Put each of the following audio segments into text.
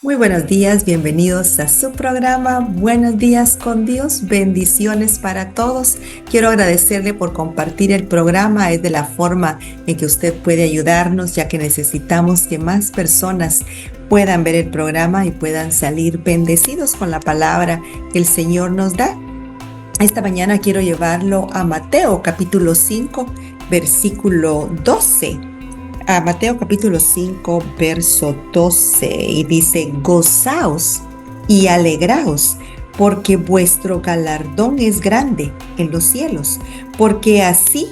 Muy buenos días, bienvenidos a su programa Buenos días con Dios, bendiciones para todos. Quiero agradecerle por compartir el programa, es de la forma en que usted puede ayudarnos, ya que necesitamos que más personas puedan ver el programa y puedan salir bendecidos con la palabra que el Señor nos da. Esta mañana quiero llevarlo a Mateo capítulo 5, versículo 12. A Mateo capítulo 5, verso 12, y dice: gozaos y alegraos, porque vuestro galardón es grande en los cielos, porque así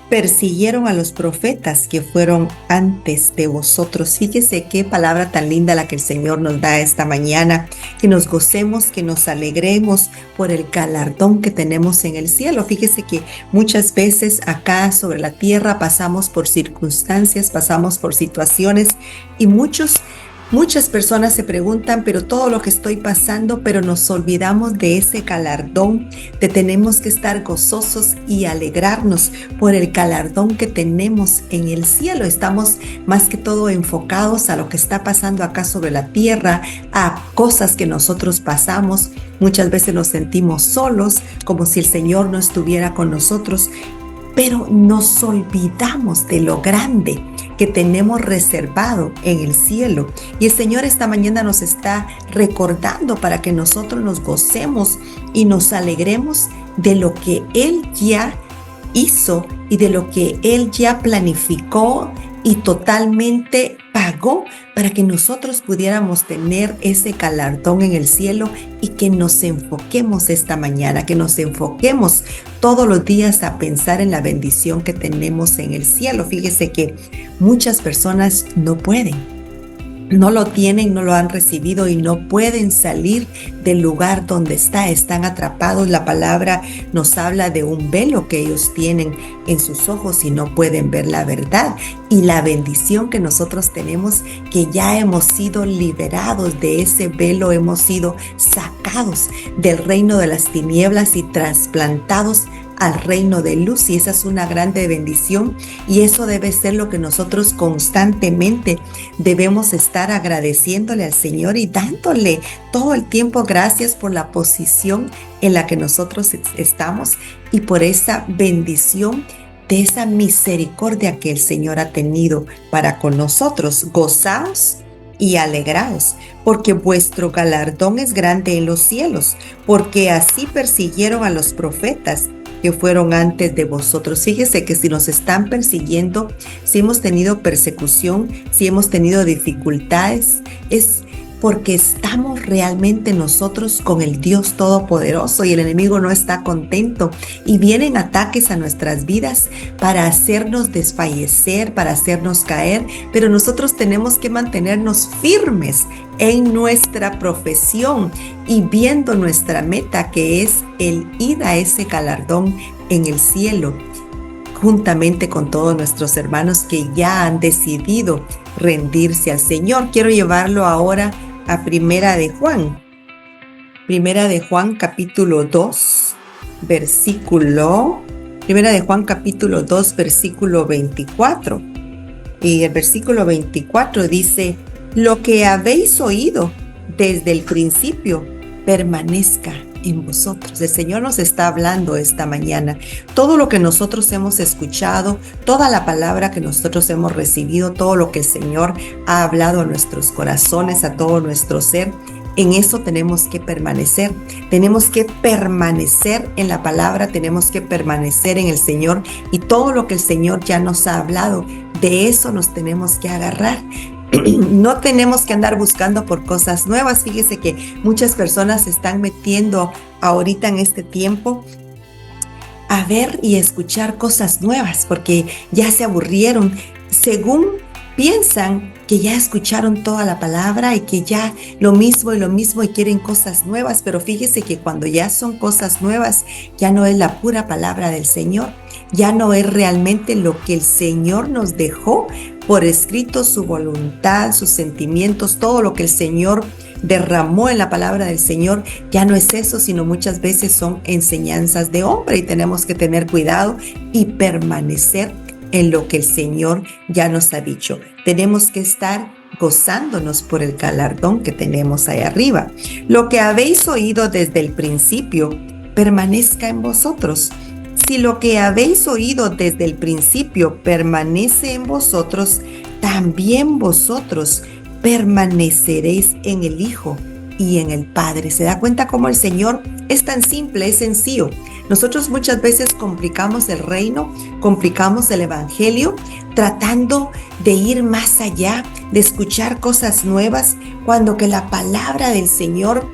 persiguieron a los profetas que fueron antes de vosotros. Fíjese qué palabra tan linda la que el Señor nos da esta mañana, que nos gocemos, que nos alegremos por el galardón que tenemos en el cielo. Fíjese que muchas veces acá sobre la tierra pasamos por circunstancias, pasamos por situaciones y Muchas personas se preguntan, pero todo lo que estoy pasando, pero nos olvidamos de ese galardón, de tenemos que estar gozosos y alegrarnos por el galardón que tenemos en el cielo. Estamos más que todo enfocados a lo que está pasando acá sobre la tierra, a cosas que nosotros pasamos. Muchas veces nos sentimos solos, como si el Señor no estuviera con nosotros, pero nos olvidamos de lo grande que tenemos reservado en el cielo. Y el Señor esta mañana nos está recordando para que nosotros nos gocemos y nos alegremos de lo que Él ya hizo y de lo que Él ya planificó y totalmente pagó para que nosotros pudiéramos tener ese galardón en el cielo, y que nos enfoquemos esta mañana, que nos enfoquemos todos los días a pensar en la bendición que tenemos en el cielo. Fíjese que muchas personas no lo tienen, no lo han recibido y no pueden salir del lugar donde están atrapados. La palabra nos habla de un velo que ellos tienen en sus ojos y no pueden ver la verdad y la bendición que nosotros tenemos, que ya hemos sido liberados de ese velo, hemos sido sacados del reino de las tinieblas y trasplantados al reino de luz, y esa es una grande bendición, y eso debe ser lo que nosotros constantemente debemos estar agradeciéndole al Señor y dándole todo el tiempo gracias por la posición en la que nosotros estamos y por esa bendición de esa misericordia que el Señor ha tenido para con nosotros. Gozaos y alegraos, porque vuestro galardón es grande en los cielos, porque así persiguieron a los profetas que fueron antes de vosotros. Fíjese que si nos están persiguiendo, si hemos tenido persecución, si hemos tenido dificultades, es porque estamos realmente nosotros con el Dios Todopoderoso, y el enemigo no está contento y vienen ataques a nuestras vidas para hacernos desfallecer, para hacernos caer, pero nosotros tenemos que mantenernos firmes en nuestra profesión y viendo nuestra meta, que es el ir a ese galardón en el cielo, juntamente con todos nuestros hermanos que ya han decidido rendirse al Señor. Quiero llevarlo ahora a Primera de Juan capítulo 2, versículo 24. Y el versículo 24 dice: lo que habéis oído desde el principio permanezca en vosotros. El Señor nos está hablando esta mañana. Todo lo que nosotros hemos escuchado, toda la palabra que nosotros hemos recibido, todo lo que el Señor ha hablado a nuestros corazones, a todo nuestro ser, en eso tenemos que permanecer. Tenemos que permanecer en la palabra, tenemos que permanecer en el Señor, y todo lo que el Señor ya nos ha hablado, de eso nos tenemos que agarrar. No tenemos que andar buscando por cosas nuevas. Fíjese que muchas personas se están metiendo ahorita en este tiempo a ver y escuchar cosas nuevas porque ya se aburrieron, según piensan que ya escucharon toda la palabra y que ya lo mismo y quieren cosas nuevas. Pero fíjese que cuando ya son cosas nuevas, ya no es la pura palabra del Señor, ya no es realmente lo que el Señor nos dejó por escrito, su voluntad, sus sentimientos, todo lo que el Señor derramó en la palabra del Señor. Ya no es eso, sino muchas veces son enseñanzas de hombre, y tenemos que tener cuidado y permanecer en lo que el Señor ya nos ha dicho. Tenemos que estar gozándonos por el galardón que tenemos ahí arriba. Lo que habéis oído desde el principio permanezca en vosotros. Si lo que habéis oído desde el principio permanece en vosotros, también vosotros permaneceréis en el Hijo y en el Padre. ¿Se da cuenta cómo el Señor es tan simple, es sencillo? Nosotros muchas veces complicamos el reino, complicamos el evangelio, tratando de ir más allá, de escuchar cosas nuevas, cuando que la palabra del Señor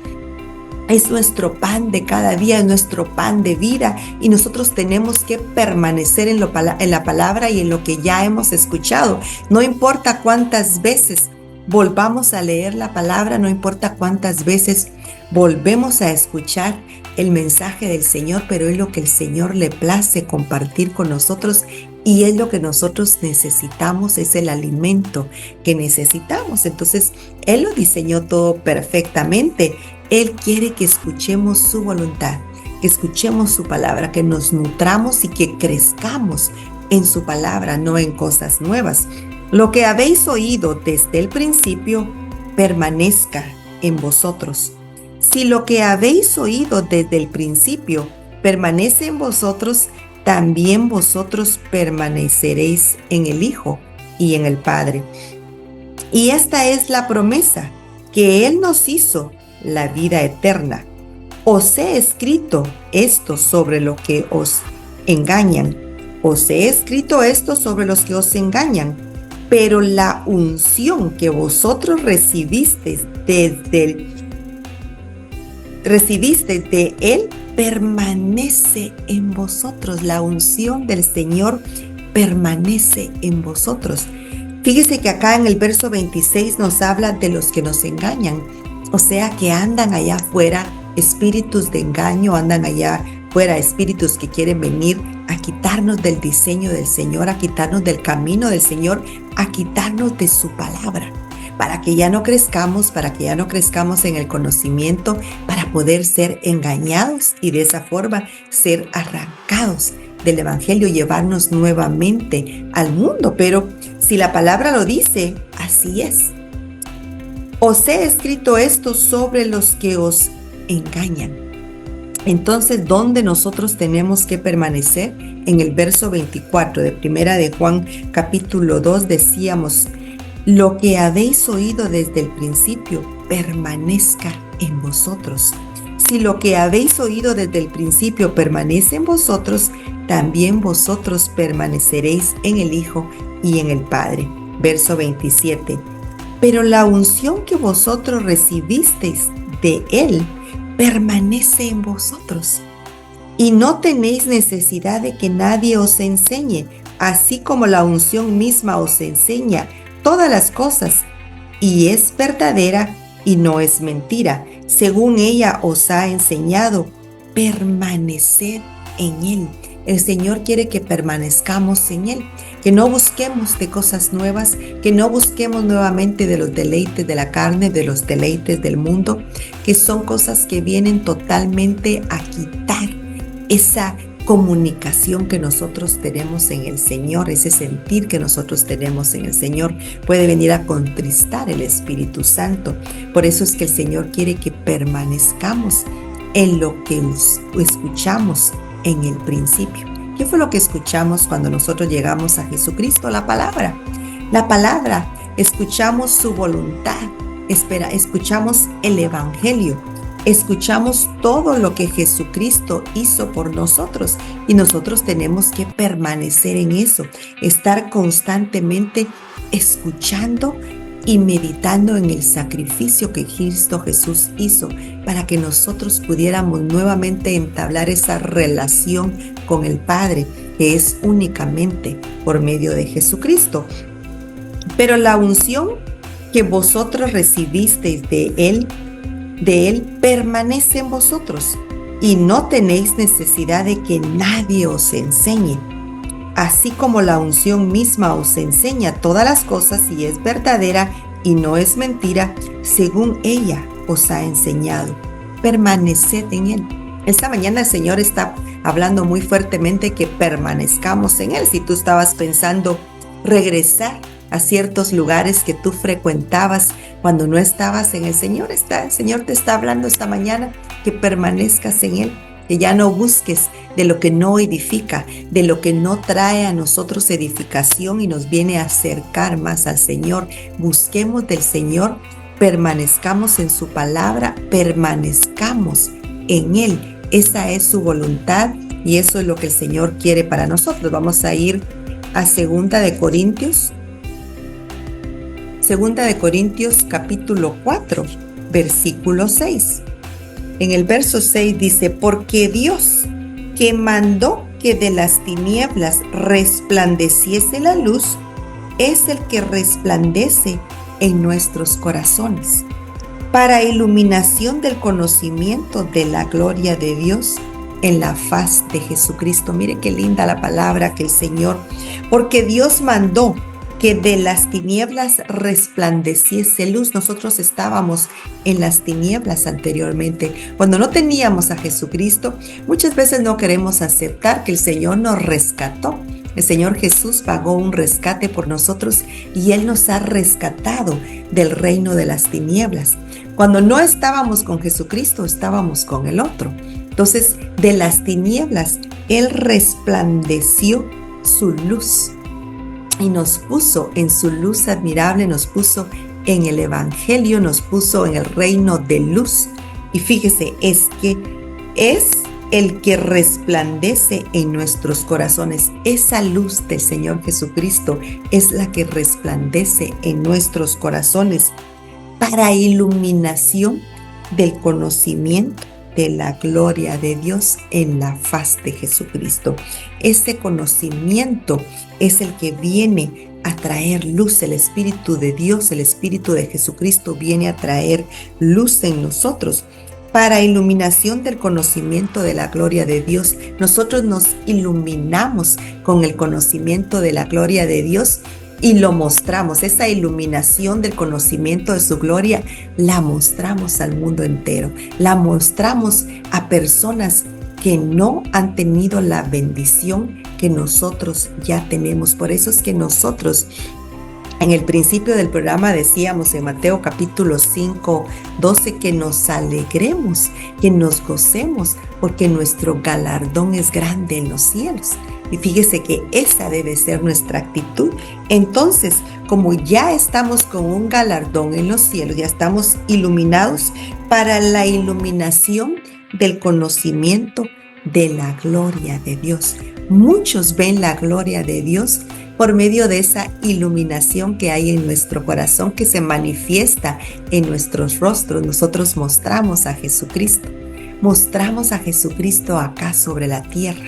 es nuestro pan de cada día, es nuestro pan de vida, y nosotros tenemos que permanecer en la palabra y en lo que ya hemos escuchado. No importa cuántas veces volvamos a leer la palabra, no importa cuántas veces volvemos a escuchar el mensaje del Señor, pero es lo que el Señor le place compartir con nosotros, y es lo que nosotros necesitamos, es el alimento que necesitamos. Entonces, Él lo diseñó todo perfectamente. Él quiere que escuchemos su voluntad, que escuchemos su palabra, que nos nutramos y que crezcamos en su palabra, no en cosas nuevas. Lo que habéis oído desde el principio permanezca en vosotros. Si lo que habéis oído desde el principio permanece en vosotros, también vosotros permaneceréis en el Hijo y en el Padre. Y esta es la promesa que Él nos hizo, la vida eterna. Os he escrito esto sobre lo que os engañan. Os he escrito esto sobre los que os engañan. Pero la unción que vosotros recibisteis de Él permanece en vosotros. La unción del Señor permanece en vosotros. Fíjese que acá en el verso 26 nos habla de los que nos engañan. O sea que andan allá afuera espíritus de engaño, andan allá afuera espíritus que quieren venir a quitarnos del diseño del Señor, a quitarnos del camino del Señor, a quitarnos de su palabra, para que ya no crezcamos en el conocimiento, para poder ser engañados y de esa forma ser arrancados del evangelio, llevarnos nuevamente al mundo. Pero si la palabra lo dice, así es. Os he escrito esto sobre los que os engañan. Entonces, ¿dónde nosotros tenemos que permanecer? En el verso 24 de Primera de Juan, capítulo 2, decíamos: lo que habéis oído desde el principio permanezca en vosotros. Si lo que habéis oído desde el principio permanece en vosotros, también vosotros permaneceréis en el Hijo y en el Padre. Verso 27. Pero la unción que vosotros recibisteis de Él permanece en vosotros, y no tenéis necesidad de que nadie os enseñe, así como la unción misma os enseña todas las cosas, y es verdadera y no es mentira. Según ella os ha enseñado, permaneced en Él. El Señor quiere que permanezcamos en Él, que no busquemos de cosas nuevas, que no busquemos nuevamente de los deleites de la carne, de los deleites del mundo, que son cosas que vienen totalmente a quitar esa comunicación que nosotros tenemos en el Señor, ese sentir que nosotros tenemos en el Señor. Puede venir a contristar el Espíritu Santo. Por eso es que el Señor quiere que permanezcamos en lo que escuchamos en el principio. ¿Qué fue lo que escuchamos cuando nosotros llegamos a Jesucristo? La palabra. La palabra. Escuchamos su voluntad. Escuchamos el evangelio. Escuchamos todo lo que Jesucristo hizo por nosotros, y nosotros tenemos que permanecer en eso, estar constantemente escuchando y meditando en el sacrificio que Cristo Jesús hizo para que nosotros pudiéramos nuevamente entablar esa relación con el Padre, que es únicamente por medio de Jesucristo. Pero la unción que vosotros recibisteis de Él permanece en vosotros, y no tenéis necesidad de que nadie os enseñe. Así como la unción misma os enseña todas las cosas y es verdadera y no es mentira, según ella os ha enseñado. Permaneced en Él. Esta mañana el Señor está hablando muy fuertemente que permanezcamos en Él. Si tú estabas pensando regresar a ciertos lugares que tú frecuentabas cuando no estabas en el Señor. El Señor te está hablando esta mañana que permanezcas en Él, que ya no busques de lo que no edifica, de lo que no trae a nosotros edificación y nos viene a acercar más al Señor. Busquemos del Señor, permanezcamos en su palabra, permanezcamos en Él. Esa es su voluntad y eso es lo que el Señor quiere para nosotros. Vamos a ir a Segunda de Corintios capítulo 4, versículo 6. En el verso 6 dice: porque Dios, que mandó que de las tinieblas resplandeciese la luz, es el que resplandece en nuestros corazones, para iluminación del conocimiento de la gloria de Dios en la faz de Jesucristo. Mire qué linda la palabra que el Señor, porque Dios mandó que de las tinieblas resplandeciese luz. Nosotros estábamos en las tinieblas anteriormente. Cuando no teníamos a Jesucristo, muchas veces no queremos aceptar que el Señor nos rescató. El Señor Jesús pagó un rescate por nosotros y Él nos ha rescatado del reino de las tinieblas. Cuando no estábamos con Jesucristo, estábamos con el otro. Entonces, de las tinieblas, Él resplandeció su luz y nos puso en su luz admirable, nos puso en el Evangelio, nos puso en el reino de luz. Y fíjese, es que es el que resplandece en nuestros corazones. Esa luz del Señor Jesucristo es la que resplandece en nuestros corazones para iluminación del conocimiento de la gloria de Dios en la faz de Jesucristo. Ese conocimiento es el que viene a traer luz. El Espíritu de Dios, el Espíritu de Jesucristo viene a traer luz en nosotros para iluminación del conocimiento de la gloria de Dios. Nosotros nos iluminamos con el conocimiento de la gloria de Dios y lo mostramos. Esa iluminación del conocimiento de su gloria la mostramos al mundo entero. La mostramos a personas que no han tenido la bendición que nosotros ya tenemos. Por eso es que nosotros, en el principio del programa decíamos en Mateo capítulo 5, 12, que nos alegremos, que nos gocemos, porque nuestro galardón es grande en los cielos. Y fíjese que esa debe ser nuestra actitud. Entonces, como ya estamos con un galardón en los cielos, ya estamos iluminados para la iluminación del conocimiento de la gloria de Dios. Muchos ven la gloria de Dios por medio de esa iluminación que hay en nuestro corazón, que se manifiesta en nuestros rostros. Nosotros mostramos a Jesucristo. Mostramos a Jesucristo acá sobre la tierra.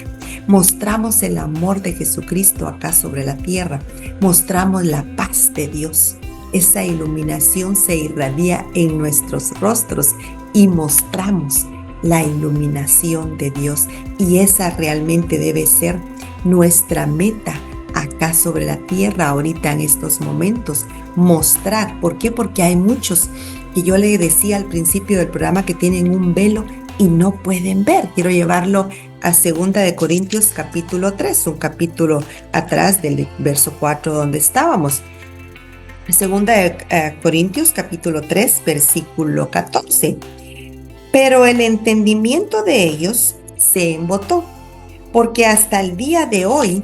Mostramos el amor de Jesucristo acá sobre la tierra. Mostramos la paz de Dios. Esa iluminación se irradia en nuestros rostros y mostramos la iluminación de Dios. Y esa realmente debe ser nuestra meta acá sobre la tierra ahorita en estos momentos. Mostrar. ¿Por qué? Porque hay muchos que yo le decía al principio del programa que tienen un velo y no pueden ver. Quiero llevarlo a 2 de Corintios capítulo 3, un capítulo atrás del verso 4 donde estábamos. 2 de Corintios capítulo 3, versículo 14. Pero el entendimiento de ellos se embotó, porque hasta el día de hoy,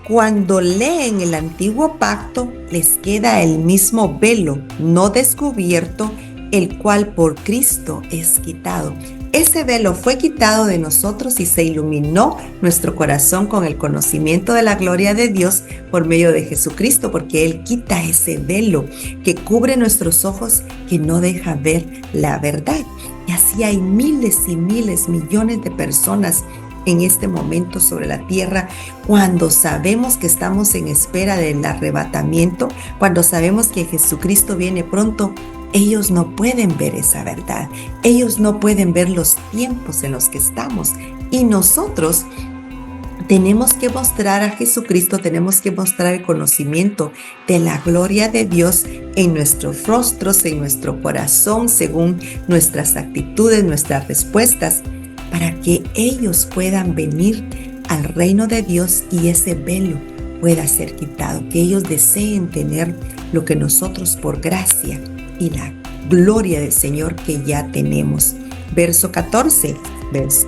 cuando leen el antiguo pacto, les queda el mismo velo no descubierto, el cual por Cristo es quitado. Ese velo fue quitado de nosotros y se iluminó nuestro corazón con el conocimiento de la gloria de Dios por medio de Jesucristo, porque Él quita ese velo que cubre nuestros ojos, que no deja ver la verdad. Y así hay miles y miles, millones de personas en este momento sobre la tierra, cuando sabemos que estamos en espera del arrebatamiento, cuando sabemos que Jesucristo viene pronto. Ellos no pueden ver esa verdad. Ellos no pueden ver los tiempos en los que estamos. Y nosotros tenemos que mostrar a Jesucristo, tenemos que mostrar el conocimiento de la gloria de Dios en nuestros rostros, en nuestro corazón, según nuestras actitudes, nuestras respuestas, para que ellos puedan venir al reino de Dios y ese velo pueda ser quitado, que ellos deseen tener lo que nosotros por gracia y la gloria del Señor que ya tenemos. Verso 14,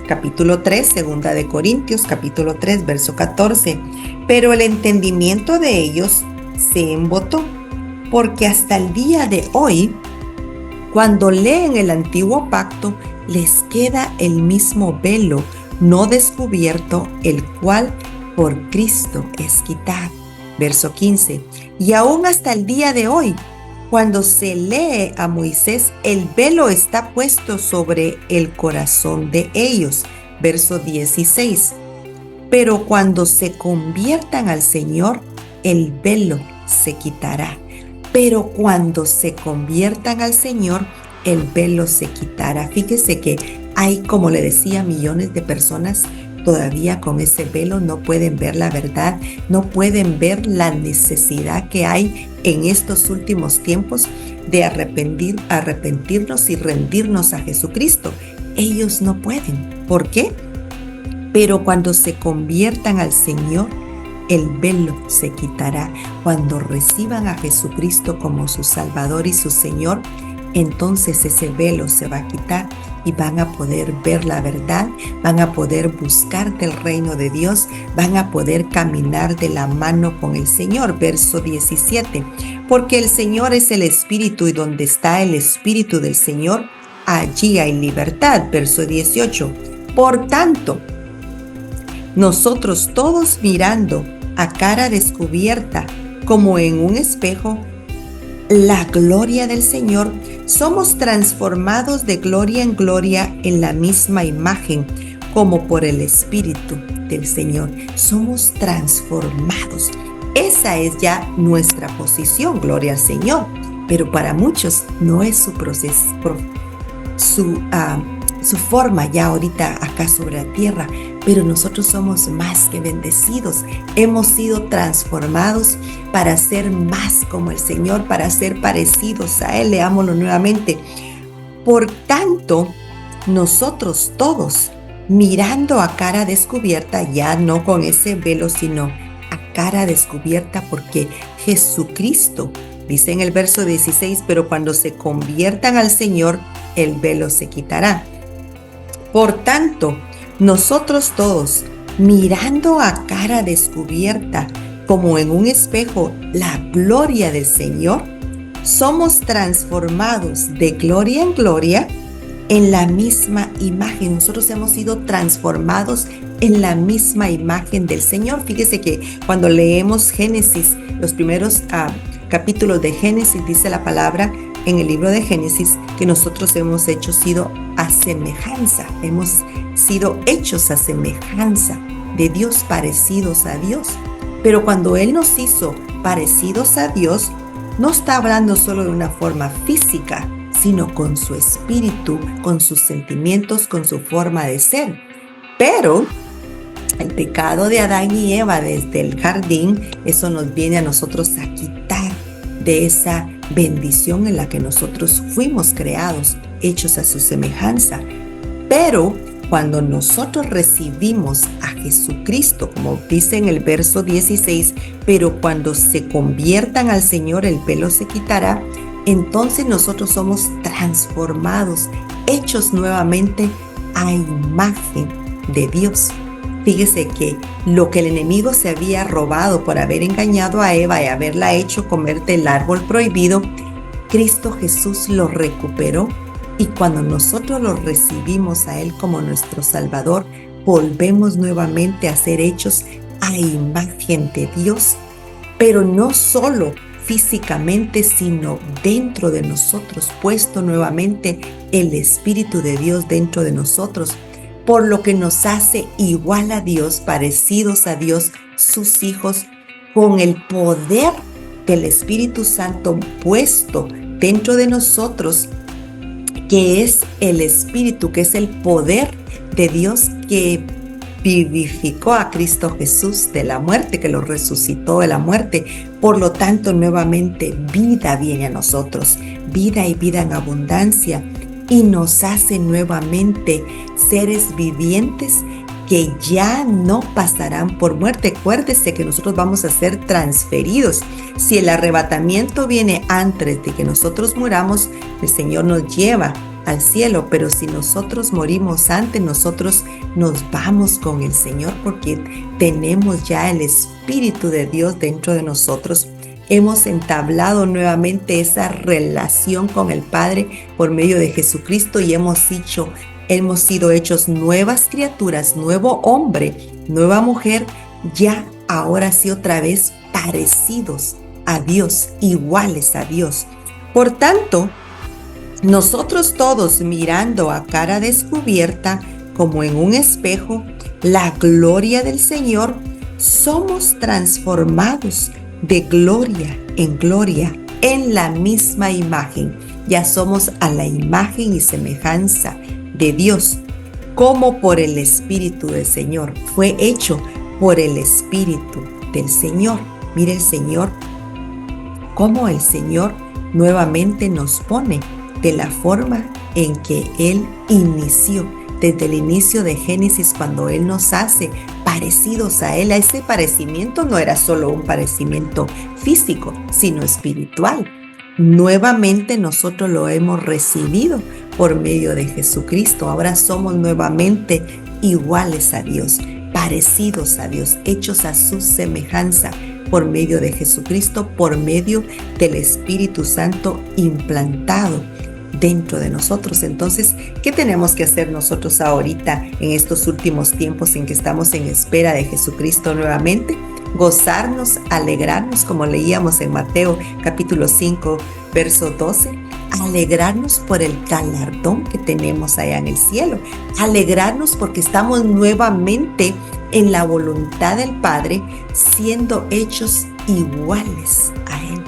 capítulo 3, segunda de Corintios, capítulo 3, verso 14. Pero el entendimiento de ellos se embotó, porque hasta el día de hoy, cuando leen el antiguo pacto, les queda el mismo velo no descubierto, el cual por Cristo es quitado. Verso 15. Y aún hasta el día de hoy, cuando se lee a Moisés, el velo está puesto sobre el corazón de ellos. Verso 16. Pero cuando se conviertan al Señor, el velo se quitará. Pero cuando se conviertan al Señor, el velo se quitará. Fíjese que hay, como le decía, millones de personas todavía con ese velo, no pueden ver la verdad, no pueden ver la necesidad que hay en estos últimos tiempos de arrepentirnos y rendirnos a Jesucristo. Ellos no pueden. ¿Por qué? Pero cuando se conviertan al Señor, el velo se quitará. Cuando reciban a Jesucristo como su Salvador y su Señor, entonces ese velo se va a quitar y van a poder ver la verdad, van a poder buscar del reino de Dios, van a poder caminar de la mano con el Señor. Verso 17. Porque el Señor es el Espíritu, y donde está el Espíritu del Señor, allí hay libertad. Verso 18. Por tanto, nosotros todos, mirando a cara descubierta como en un espejo la gloria del Señor, somos transformados de gloria en gloria en la misma imagen, como por el Espíritu del Señor. Somos transformados. Esa es ya nuestra posición, gloria al Señor. Pero para muchos no es su proceso, su forma ya ahorita acá sobre la tierra. Pero nosotros somos más que bendecidos. Hemos sido transformados para ser más como el Señor, para ser parecidos a Él. Leámoslo nuevamente. Por tanto, nosotros todos, mirando a cara descubierta, ya no con ese velo, sino a cara descubierta, porque Jesucristo, dice en el verso 16, pero cuando se conviertan al Señor, el velo se quitará. Por tanto, nosotros todos, mirando a cara descubierta, como en un espejo, la gloria del Señor, somos transformados de gloria en gloria en la misma imagen. Nosotros hemos sido transformados en la misma imagen del Señor. Fíjese que cuando leemos Génesis, los primeros capítulos de Génesis, dice la palabra en el libro de Génesis que nosotros hemos sido a semejanza, hemos sido hechos a semejanza de Dios, parecidos a Dios. Pero cuando Él nos hizo parecidos a Dios, no está hablando solo de una forma física, sino con su espíritu, con sus sentimientos, con su forma de ser. Pero el pecado de Adán y Eva desde el jardín, eso nos viene a nosotros a quitar de esa bendición en la que nosotros fuimos creados, hechos a su semejanza. Pero cuando nosotros recibimos a Jesucristo, como dice en el verso 16, pero cuando se conviertan al Señor, el velo se quitará, entonces nosotros somos transformados, hechos nuevamente a imagen de Dios. Fíjese que lo que el enemigo se había robado por haber engañado a Eva y haberla hecho comer del árbol prohibido, Cristo Jesús lo recuperó. Y cuando nosotros lo recibimos a Él como nuestro Salvador, volvemos nuevamente a ser hechos a imagen de Dios, pero no solo físicamente, sino dentro de nosotros, puesto nuevamente el Espíritu de Dios dentro de nosotros, por lo que nos hace igual a Dios, parecidos a Dios, sus hijos, con el poder del Espíritu Santo puesto dentro de nosotros, que es el Espíritu, que es el poder de Dios que vivificó a Cristo Jesús de la muerte, que lo resucitó de la muerte. Por lo tanto, nuevamente vida viene a nosotros, vida y vida en abundancia, y nos hace nuevamente seres vivientes que ya no pasarán por muerte. Acuérdese que nosotros vamos a ser transferidos. Si el arrebatamiento viene antes de que nosotros muramos, el Señor nos lleva al cielo, pero si nosotros morimos antes, nosotros nos vamos con el Señor porque tenemos ya el Espíritu de Dios dentro de nosotros. Hemos entablado nuevamente esa relación con el Padre por medio de Jesucristo y hemos sido hechos nuevas criaturas, nuevo hombre, nueva mujer, ya ahora sí otra vez parecidos a Dios, iguales a Dios. Por tanto, nosotros todos mirando a cara descubierta, como en un espejo, la gloria del Señor, somos transformados de gloria en la misma imagen. Ya somos a la imagen y semejanza de Dios, como por el Espíritu del Señor. Fue hecho por el Espíritu del Señor. Mire el Señor, cómo el Señor nuevamente nos pone de la forma en que Él inició, desde el inicio de Génesis, cuando Él nos hace parecidos a Él. Ese parecimiento no era solo un parecimiento físico, sino espiritual. Nuevamente nosotros lo hemos recibido por medio de Jesucristo. Ahora somos nuevamente iguales a Dios, parecidos a Dios, hechos a su semejanza por medio de Jesucristo, por medio del Espíritu Santo implantado dentro de nosotros. Entonces, ¿qué tenemos que hacer nosotros ahorita en estos últimos tiempos en que estamos en espera de Jesucristo nuevamente? Gozarnos, alegrarnos, como leíamos en Mateo capítulo 5, verso 12, alegrarnos por el galardón que tenemos allá en el cielo, alegrarnos porque estamos nuevamente en la voluntad del Padre, siendo hechos iguales a Él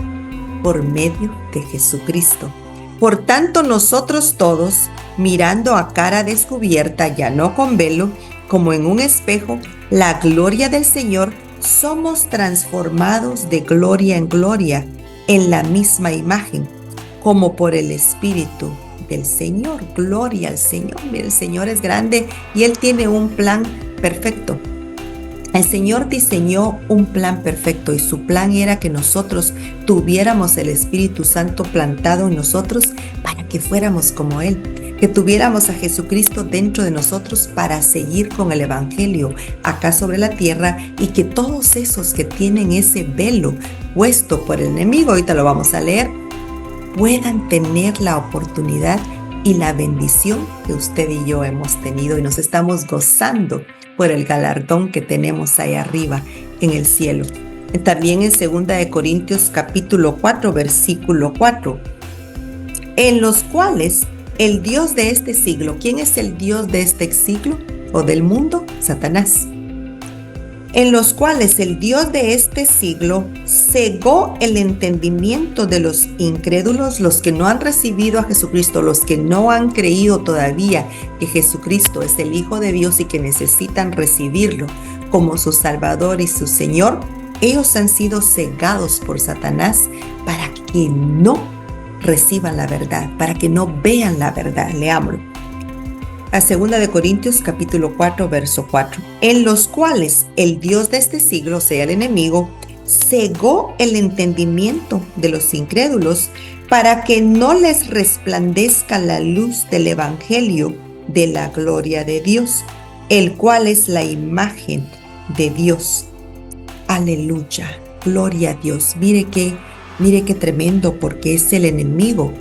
por medio de Jesucristo. Por tanto, nosotros todos, mirando a cara descubierta, ya no con velo, como en un espejo, la gloria del Señor, somos transformados de gloria en gloria en la misma imagen, como por el Espíritu del Señor. Gloria al Señor. Mira, el Señor es grande y Él tiene un plan perfecto. El Señor diseñó un plan perfecto y su plan era que nosotros tuviéramos el Espíritu Santo plantado en nosotros para que fuéramos como Él, que tuviéramos a Jesucristo dentro de nosotros para seguir con el Evangelio acá sobre la tierra, y que todos esos que tienen ese velo puesto por el enemigo, ahorita lo vamos a leer, puedan tener la oportunidad y la bendición que usted y yo hemos tenido y nos estamos gozando por el galardón que tenemos ahí arriba en el cielo. También en 2 Corintios capítulo 4, versículo 4, en los cuales el Dios de este siglo, ¿quién es el Dios de este siglo o del mundo? Satanás. En los cuales el Dios de este siglo cegó el entendimiento de los incrédulos, los que no han recibido a Jesucristo, los que no han creído todavía que Jesucristo es el Hijo de Dios y que necesitan recibirlo como su Salvador y su Señor. Ellos han sido cegados por Satanás para que no reciban la verdad, para que no vean la verdad. Leámoslo. A 2 Corintios capítulo 4, verso 4. En los cuales el Dios de este siglo, sea el enemigo, cegó el entendimiento de los incrédulos para que no les resplandezca la luz del Evangelio de la gloria de Dios, el cual es la imagen de Dios. Aleluya, gloria a Dios. Mire qué tremendo, porque es el enemigo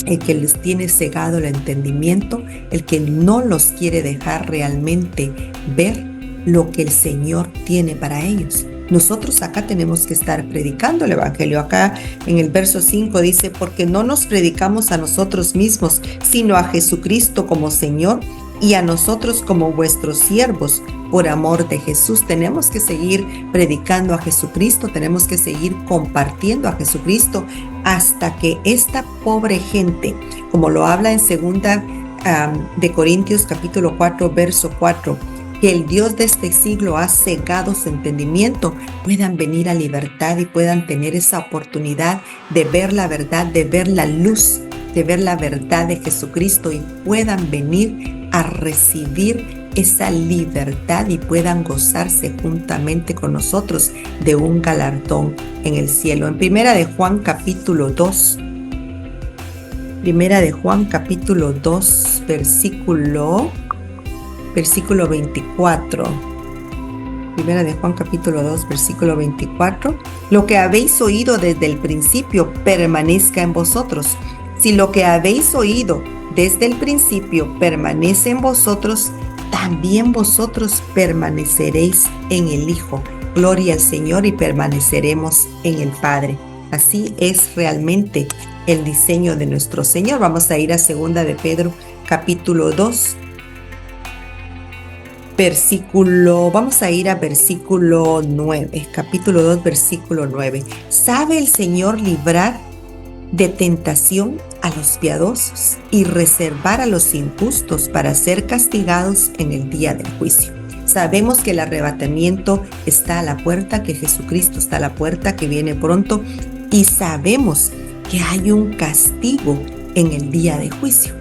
el que les tiene cegado el entendimiento, el que no los quiere dejar realmente ver lo que el Señor tiene para ellos. Nosotros acá tenemos que estar predicando el Evangelio. Acá en el verso 5 dice, porque no nos predicamos a nosotros mismos, sino a Jesucristo como Señor y a nosotros como vuestros siervos por amor de Jesús. Tenemos que seguir predicando a Jesucristo, tenemos que seguir compartiendo a Jesucristo hasta que esta pobre gente, como lo habla en 2 de Corintios capítulo 4, verso 4, que el Dios de este siglo ha cegado su entendimiento, puedan venir a libertad y puedan tener esa oportunidad de ver la verdad, de ver la luz, de ver la verdad de Jesucristo y puedan venir a recibir esa libertad y puedan gozarse juntamente con nosotros de un galardón en el cielo. En Primera de Juan capítulo 2, Primera de Juan capítulo 2, versículo 24. Primera de Juan capítulo 2, versículo 24. Lo que habéis oído desde el principio permanezca en vosotros. Si lo que habéis oído desde el principio permanece en vosotros, también vosotros permaneceréis en el Hijo. Gloria al Señor, y permaneceremos en el Padre. Así es realmente el diseño de nuestro Señor. Vamos a ir a Segunda de Pedro capítulo 2. Vamos a ir a versículo 9, capítulo 2, versículo 9. ¿Sabe el Señor librar de tentación a los piadosos y reservar a los injustos para ser castigados en el día del juicio? Sabemos que el arrebatamiento está a la puerta, que Jesucristo está a la puerta, que viene pronto, y sabemos que hay un castigo en el día de juicio.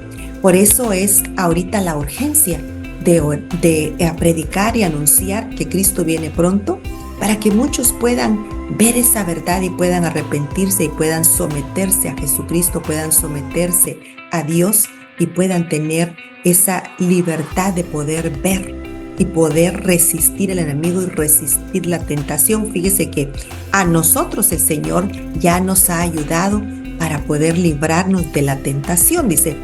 Por eso es ahorita la urgencia de predicar y anunciar que Cristo viene pronto, para que muchos puedan ver esa verdad y puedan arrepentirse y puedan someterse a Jesucristo, puedan someterse a Dios y puedan tener esa libertad de poder ver y poder resistir al enemigo y resistir la tentación. Fíjese que a nosotros el Señor ya nos ha ayudado para poder librarnos de la tentación. Dice: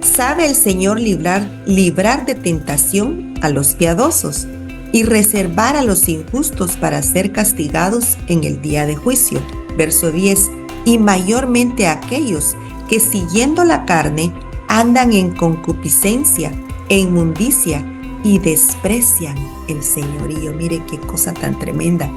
¿sabe el Señor librar de tentación a los piadosos y reservar a los injustos para ser castigados en el día de juicio? Verso 10. Y mayormente a aquellos que siguiendo la carne andan en concupiscencia e inmundicia y desprecian el señorío. Mire qué cosa tan tremenda.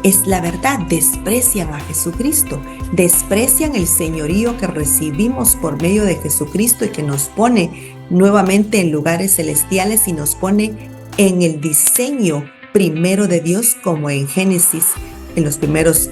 Es la verdad, desprecian a Jesucristo, desprecian el señorío que recibimos por medio de Jesucristo y que nos pone nuevamente en lugares celestiales y nos pone en el diseño primero de Dios, como en Génesis, en los primeros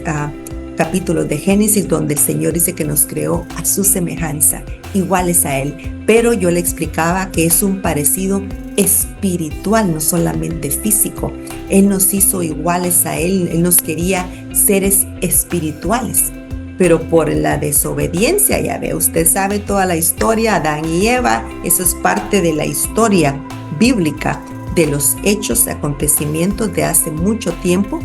capítulos de Génesis, donde el Señor dice que nos creó a su semejanza, iguales a Él. Pero yo le explicaba que es un parecido espiritual, no solamente físico. Él nos hizo iguales a Él, Él nos quería seres espirituales. Pero por la desobediencia, ya ve, usted sabe toda la historia, Adán y Eva, eso es parte de la historia bíblica, de los hechos, acontecimientos de hace mucho tiempo.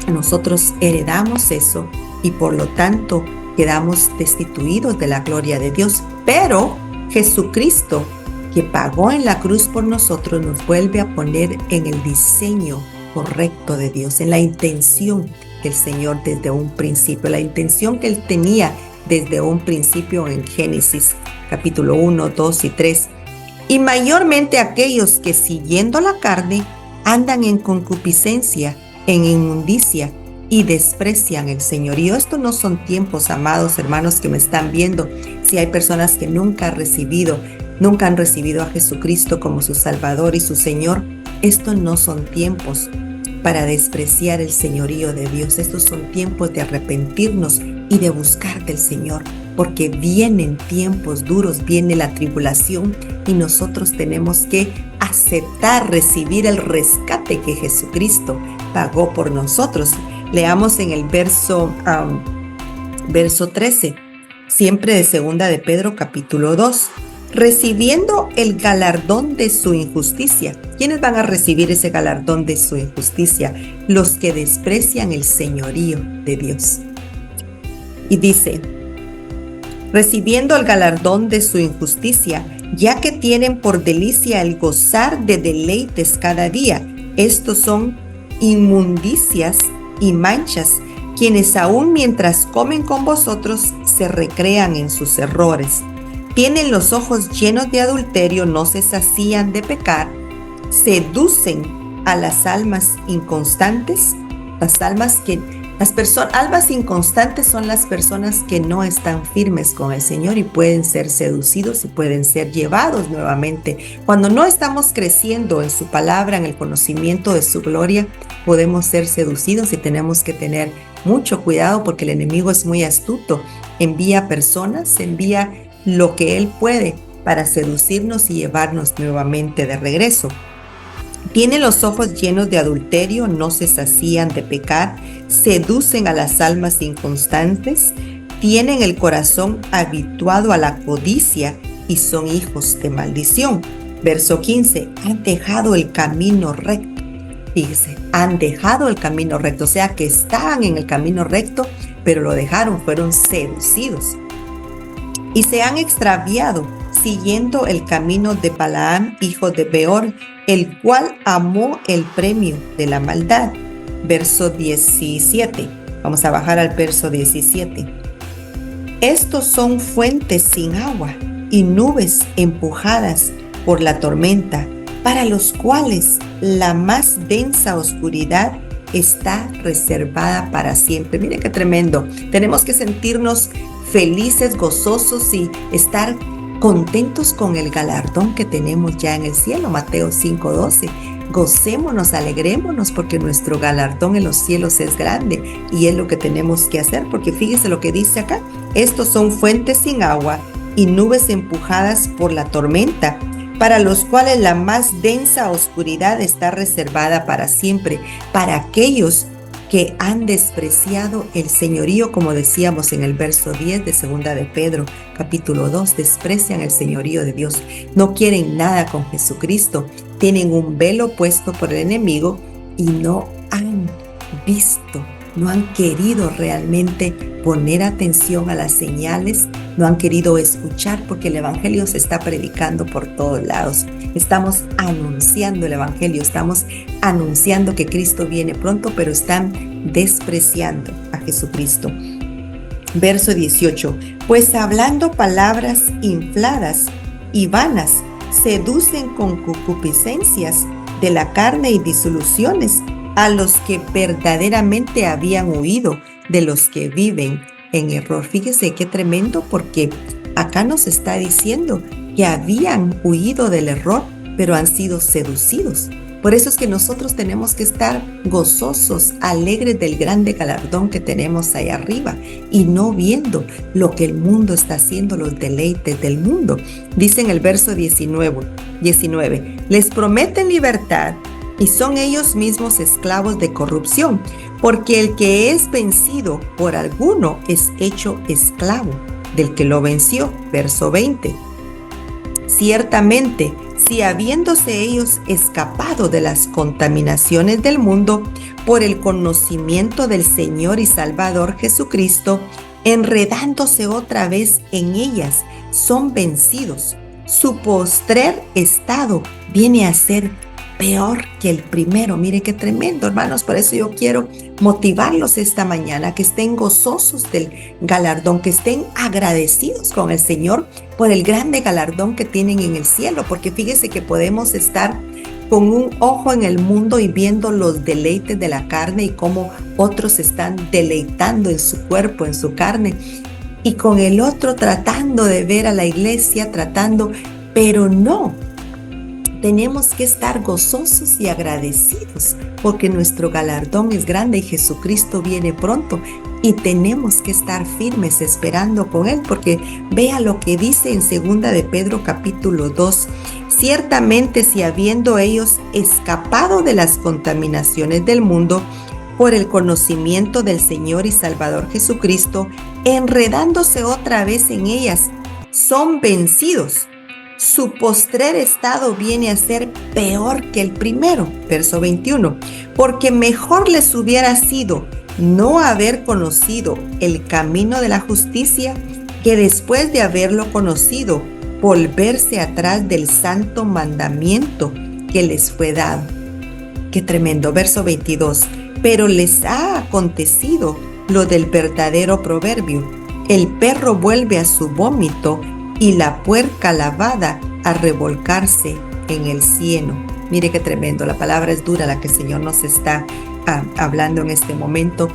Nosotros heredamos eso y por lo tanto quedamos destituidos de la gloria de Dios. Pero Jesucristo, que pagó en la cruz por nosotros, nos vuelve a poner en el diseño correcto de Dios, en la intención del Señor desde un principio, la intención que Él tenía desde un principio en Génesis capítulo 1, 2 y 3. Y mayormente aquellos que siguiendo la carne andan en concupiscencia, en inmundicia y desprecian el señorío. Estos no son tiempos, amados hermanos que me están viendo. Si hay personas que nunca han recibido a Jesucristo como su Salvador y su Señor, estos no son tiempos para despreciar el señorío de Dios. Estos son tiempos de arrepentirnos y de buscar del Señor, porque vienen tiempos duros, viene la tribulación y nosotros tenemos que aceptar, recibir el rescate que Jesucristo pagó por nosotros. Leamos en el verso 13, siempre de Segunda de Pedro capítulo 2. Recibiendo el galardón de su injusticia. ¿Quiénes van a recibir ese galardón de su injusticia? Los que desprecian el señorío de Dios. Y dice: recibiendo el galardón de su injusticia, ya que tienen por delicia el gozar de deleites cada día. Estos son inmundicias y manchas, quienes aún mientras comen con vosotros se recrean en sus errores. Tienen los ojos llenos de adulterio, no se sacían de pecar, seducen a las almas inconstantes. Almas inconstantes son las personas que no están firmes con el Señor y pueden ser seducidos y pueden ser llevados nuevamente. Cuando no estamos creciendo en su palabra, en el conocimiento de su gloria, podemos ser seducidos y tenemos que tener mucho cuidado porque el enemigo es muy astuto. Envía personas, envía lo que él puede para seducirnos y llevarnos nuevamente de regreso. Tienen los ojos llenos de adulterio, no se sacían de pecar, seducen a las almas inconstantes, tienen el corazón habituado a la codicia y son hijos de maldición. Verso 15, han dejado el camino recto. Fíjese, han dejado el camino recto, o sea que estaban en el camino recto, pero lo dejaron, fueron seducidos. Y se han extraviado, siguiendo el camino de Balaam, hijo de Beor, el cual amó el premio de la maldad. Verso 17. Vamos a bajar al verso 17. Estos son fuentes sin agua y nubes empujadas por la tormenta, para los cuales la más densa oscuridad está reservada para siempre. Miren qué tremendo. Tenemos que sentirnos felices, gozosos y estar contentos con el galardón que tenemos ya en el cielo. Mateo 5:12. Gocémonos, alegrémonos, porque nuestro galardón en los cielos es grande y es lo que tenemos que hacer, porque fíjese lo que dice acá. Estos son fuentes sin agua y nubes empujadas por la tormenta, para los cuales la más densa oscuridad está reservada para siempre, para aquellos que han despreciado el señorío, como decíamos en el verso 10 de 2 de Pedro, capítulo 2, desprecian el señorío de Dios, no quieren nada con Jesucristo, tienen un velo puesto por el enemigo y no han visto, no han querido realmente poner atención a las señales, no han querido escuchar, porque el evangelio se está predicando por todos lados. Estamos anunciando el evangelio, estamos anunciando que Cristo viene pronto, pero están despreciando a Jesucristo. Verso 18. Pues hablando palabras infladas y vanas, seducen con concupiscencias de la carne y disoluciones a los que verdaderamente habían huido de los que viven en error. Fíjese qué tremendo, porque acá nos está diciendo que habían huido del error, pero han sido seducidos. Por eso es que nosotros tenemos que estar gozosos, alegres del grande galardón que tenemos ahí arriba y no viendo lo que el mundo está haciendo, los deleites del mundo. Dice en el verso 19, les prometen libertad y son ellos mismos esclavos de corrupción, porque el que es vencido por alguno es hecho esclavo del que lo venció. Verso 20. Ciertamente, si habiéndose ellos escapado de las contaminaciones del mundo por el conocimiento del Señor y Salvador Jesucristo, enredándose otra vez en ellas, son vencidos, su postrer estado viene a ser peor que el primero. Mire qué tremendo, hermanos. Por eso yo quiero motivarlos esta mañana, que estén gozosos del galardón, que estén agradecidos con el Señor por el grande galardón que tienen en el cielo, porque fíjese que podemos estar con un ojo en el mundo y viendo los deleites de la carne y cómo otros están deleitando en su cuerpo, en su carne, y con el otro tratando de ver a la iglesia, pero no. Tenemos que estar gozosos y agradecidos porque nuestro galardón es grande y Jesucristo viene pronto, y tenemos que estar firmes esperando con Él, porque vea lo que dice en 2 de Pedro capítulo 2. Ciertamente, si habiendo ellos escapado de las contaminaciones del mundo por el conocimiento del Señor y Salvador Jesucristo, enredándose otra vez en ellas, son vencidos, su postrer estado viene a ser peor que el primero. Verso 21. Porque mejor les hubiera sido no haber conocido el camino de la justicia, que después de haberlo conocido, volverse atrás del santo mandamiento que les fue dado. Qué tremendo. Verso 22. Pero les ha acontecido lo del verdadero proverbio: el perro vuelve a su vómito y la puerca lavada a revolcarse en el cieno. Mire qué tremendo, la palabra es dura, la que el Señor nos está hablando en este momento.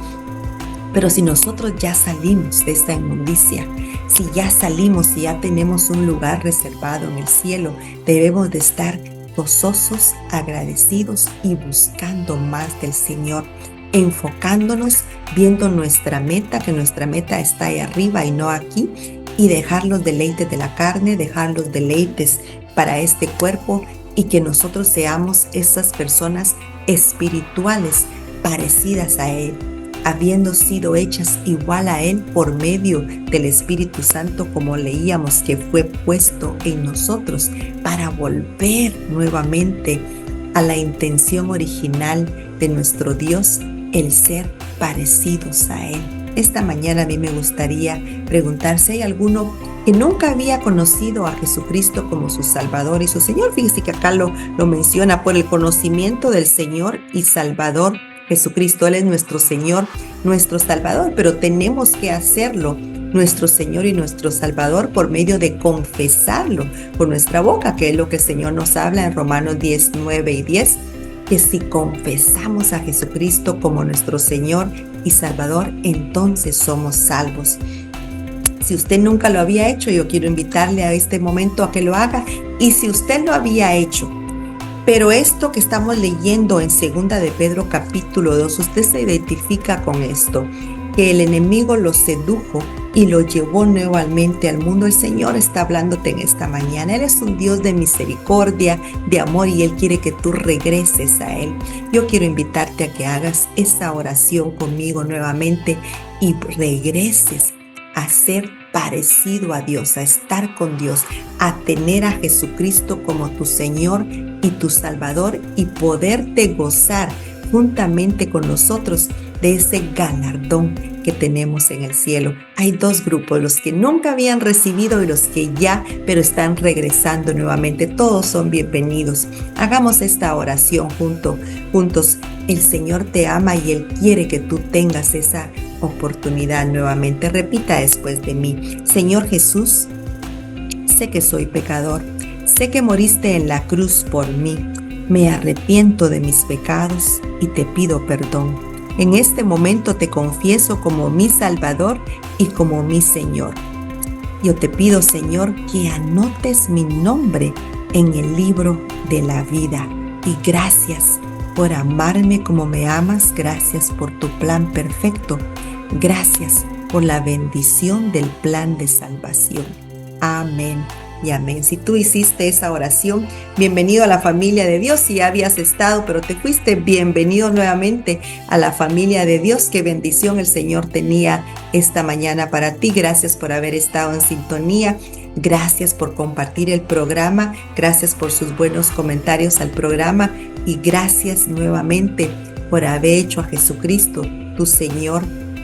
Pero si nosotros ya salimos de esta inmundicia, si ya salimos, si ya tenemos un lugar reservado en el cielo, debemos de estar gozosos, agradecidos y buscando más del Señor, enfocándonos, viendo nuestra meta, que nuestra meta está ahí arriba y no aquí, y dejar los deleites de la carne, dejar los deleites para este cuerpo y que nosotros seamos esas personas espirituales parecidas a Él, habiendo sido hechas igual a Él por medio del Espíritu Santo, como leíamos que fue puesto en nosotros para volver nuevamente a la intención original de nuestro Dios, el ser parecidos a Él. Esta mañana a mí me gustaría preguntar si hay alguno que nunca había conocido a Jesucristo como su Salvador y su Señor. Fíjese que acá lo menciona: por el conocimiento del Señor y Salvador Jesucristo. Él es nuestro Señor, nuestro Salvador, pero tenemos que hacerlo nuestro Señor y nuestro Salvador por medio de confesarlo con nuestra boca, que es lo que el Señor nos habla en Romanos 10, 9 y 10, que si confesamos a Jesucristo como nuestro Señor y Salvador, entonces somos salvos. Si usted nunca lo había hecho, yo quiero invitarle a este momento a que lo haga. Y si usted lo había hecho, pero esto que estamos leyendo en 2 de Pedro capítulo 2, usted se identifica con esto, que el enemigo lo sedujo y lo llevó nuevamente al mundo. El Señor está hablándote en esta mañana. Él es un Dios de misericordia, de amor, y Él quiere que tú regreses a Él. Yo quiero invitarte a que hagas esa oración conmigo nuevamente y regreses a ser parecido a Dios, a estar con Dios, a tener a Jesucristo como tu Señor y tu Salvador, y poderte gozar juntamente con nosotros de ese galardón que tenemos en el cielo. Hay dos grupos: los que nunca habían recibido y los que ya, pero están regresando nuevamente. Todos son bienvenidos. Hagamos esta oración juntos. El Señor te ama y Él quiere que tú tengas esa oportunidad nuevamente. Repita después de mí: Señor Jesús, sé que soy pecador, sé que moriste en la cruz por mí. Me arrepiento de mis pecados y te pido perdón. En este momento te confieso como mi Salvador y como mi Señor. Yo te pido, Señor, que anotes mi nombre en el libro de la vida. Y gracias por amarme como me amas. Gracias por tu plan perfecto. Gracias por la bendición del plan de salvación. Amén y amén. Si tú hiciste esa oración, bienvenido a la familia de Dios. Si ya habías estado pero te fuiste, bienvenido nuevamente a la familia de Dios. Qué bendición el Señor tenía esta mañana para ti. Gracias por haber estado en sintonía. Gracias por compartir el programa. Gracias por sus buenos comentarios al programa. Y gracias nuevamente por haber hecho a Jesucristo tu Señor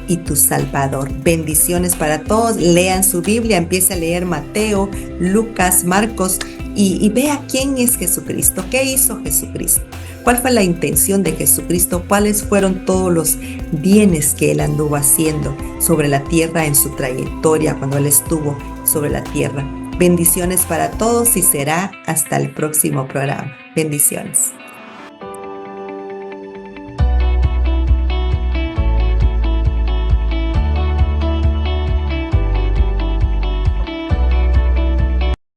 y tu Salvador. Bendiciones para todos. Lean su Biblia, empiece a leer Mateo, Lucas, Marcos y vea quién es Jesucristo, qué hizo Jesucristo, cuál fue la intención de Jesucristo, cuáles fueron todos los bienes que Él anduvo haciendo sobre la tierra en su trayectoria cuando Él estuvo sobre la tierra. Bendiciones para todos y será hasta el próximo programa. Bendiciones.